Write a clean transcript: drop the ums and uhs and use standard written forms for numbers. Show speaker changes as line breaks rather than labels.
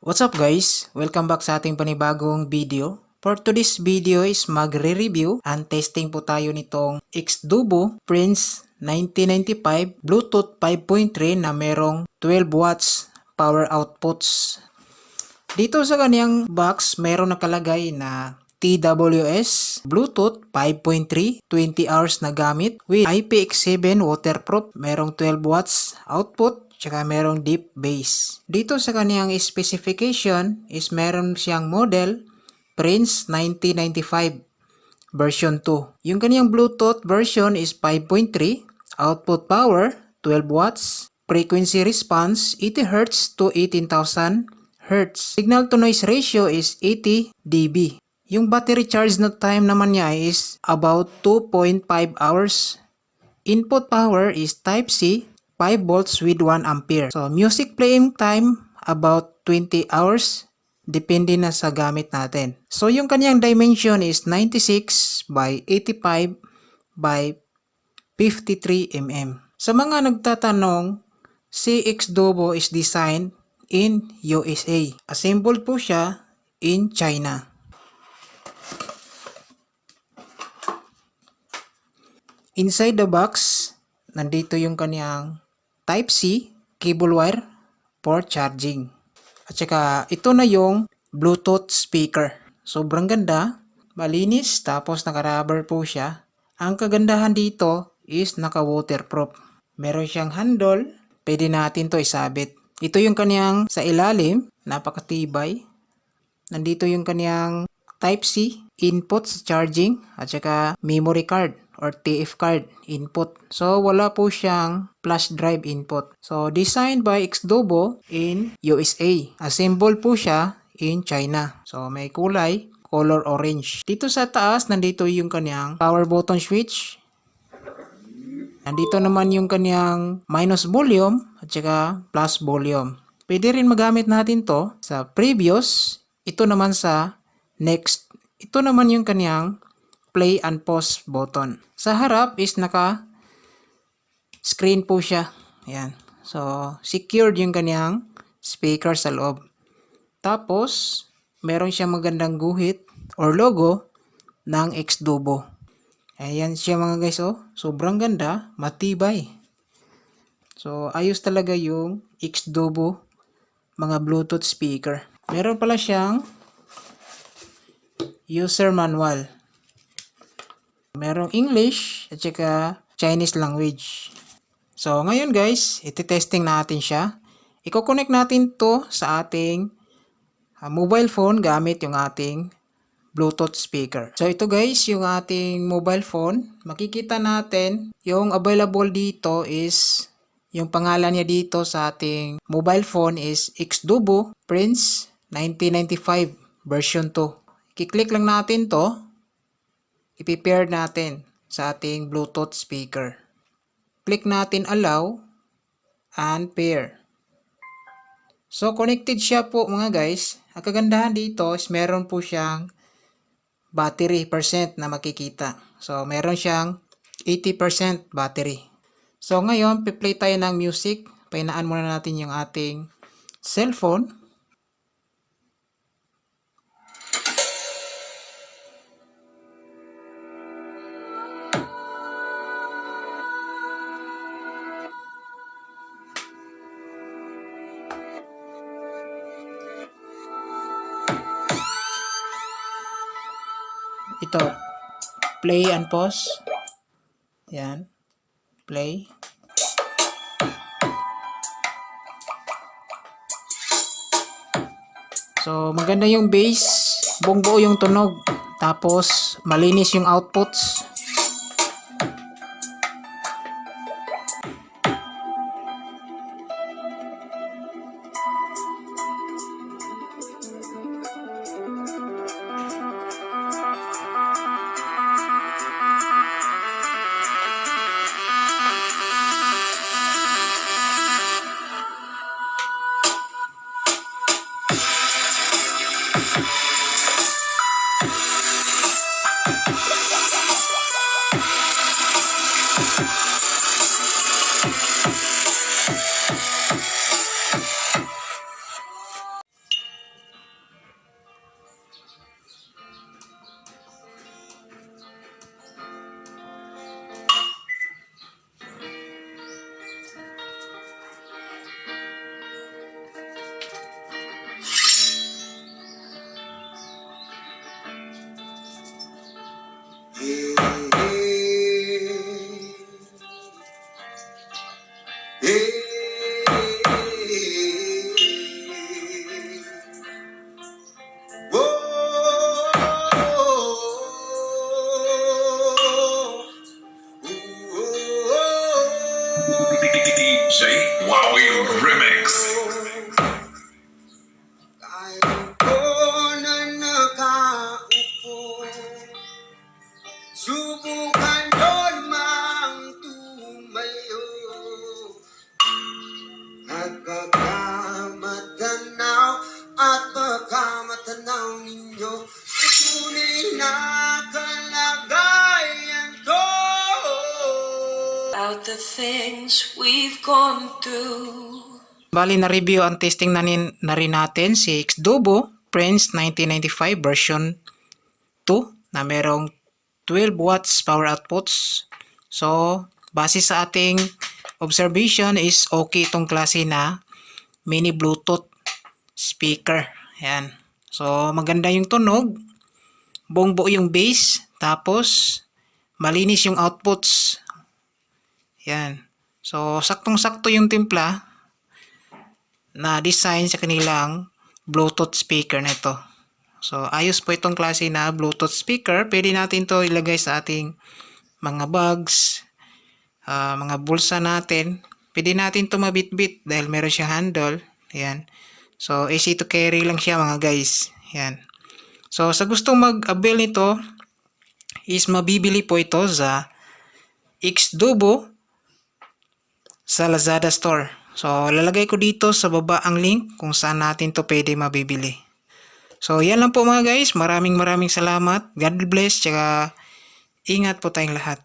What's up guys? Welcome back sa ating panibagong video. For today's video is magre-review and testing po tayo nitong Xdubo Prince 1995 Bluetooth 5.3 na merong 12 watts power outputs. Dito sa kaniyang box, meron nakalagay na TWS Bluetooth 5.3 20 hours na gamit with IPX7 waterproof, merong 12 watts output tsaka merong deep bass. Dito sa kaniyang specification is meron siyang model Prince 1995 version 2. Yung kaniyang Bluetooth version is 5.3, output power 12 watts, frequency response 80 Hz to 18,000 Hz. Signal to noise ratio is 80 dB. Yung battery charge na time naman niya is about 2.5 hours. Input power is Type C, 5 volts with 1 ampere. So, music playing time about 20 hours. Depende na sa gamit natin. So, yung kanyang dimension is 96 by 85 by 53 mm. Sa mga nagtatanong, si Xdubo is designed in USA. Assembled po siya in China. Inside the box, nandito yung kanyang Type-C cable wire for charging. At saka ito na yung Bluetooth speaker. Sobrang ganda, malinis, tapos naka-rubber po siya. Ang kagandahan dito is naka-waterproof. Meron siyang handle, pwede natin to isabit. Ito yung kaniyang sa ilalim, napakatibay. Nandito yung kaniyang Type-C input sa charging at saka memory card or TF card input. So, wala po siyang flash drive input. So, designed by Xdubo in USA. Assembled po siya in China. So, may kulay, color orange. Dito sa taas, nandito yung kanyang power button switch. Nandito naman yung kanyang minus volume at saka plus volume. Pwede rin magamit natin to sa previous. Ito naman sa next. Ito naman yung kanyang play and pause button. Sa harap is naka screen po siya. Ayan. So, secured yung kanyang speaker sa loob. Tapos, meron siyang magandang guhit or logo ng Xdubo. Ayan siya mga guys, oh. Sobrang ganda, matibay. So, ayos talaga yung Xdubo mga Bluetooth speaker. Meron pala siyang user manual. Merong English at saka Chinese language. So, ngayon guys, iti-testing natin siya. Iko-connect natin to sa ating mobile phone gamit yung ating Bluetooth speaker. So, ito guys, yung ating mobile phone. Makikita natin yung available dito is yung pangalan niya dito sa ating mobile phone is Xdubo Prince 1995 version 2. Kiklik lang natin to. I-pair natin sa ating Bluetooth speaker. Click natin allow and pair. So, connected siya po mga guys. Ang kagandahan dito is meron po siyang battery percent na makikita. So, meron siyang 80% battery. So, ngayon, play tayo ng music. Painaan muna natin yung ating cellphone. Ito, play and pause. Yan, play. So, maganda yung bass, buong buo yung tunog, tapos malinis yung outputs.
Wowie Remix.
Ako na nakaupo, subukan doon mang tumayo, at baka matanaw, ninyo ang tunay na kalagayan ko. About the things we've gone through.
Bali na review ang testing na rin natin si Xdubo Prince 1995 version 2 na merong 12 watts power outputs. So, base sa ating observation is okay itong klase na mini Bluetooth speaker. Yan. So, maganda yung tunog, buong buo yung bass, tapos malinis yung outputs. Yan. So, saktong-sakto yung timpla na design sa kanilang Bluetooth speaker na ito. So, ayos po itong klase na Bluetooth speaker. Pwede natin to ilagay sa ating mga bags, mga bulsa natin. Pwede natin to mabitbit dahil meron siyang handle. Ayan. So, easy to carry lang siya mga guys. Ayan. So, sa gustong mag-avail nito is mabibili po ito sa Xdubo sa Lazada store. So, lalagay ko dito sa baba ang link kung saan natin to pwede mabibili. So, yan lang po mga guys. Maraming salamat. God bless. Tsaka, ingat po tayong lahat.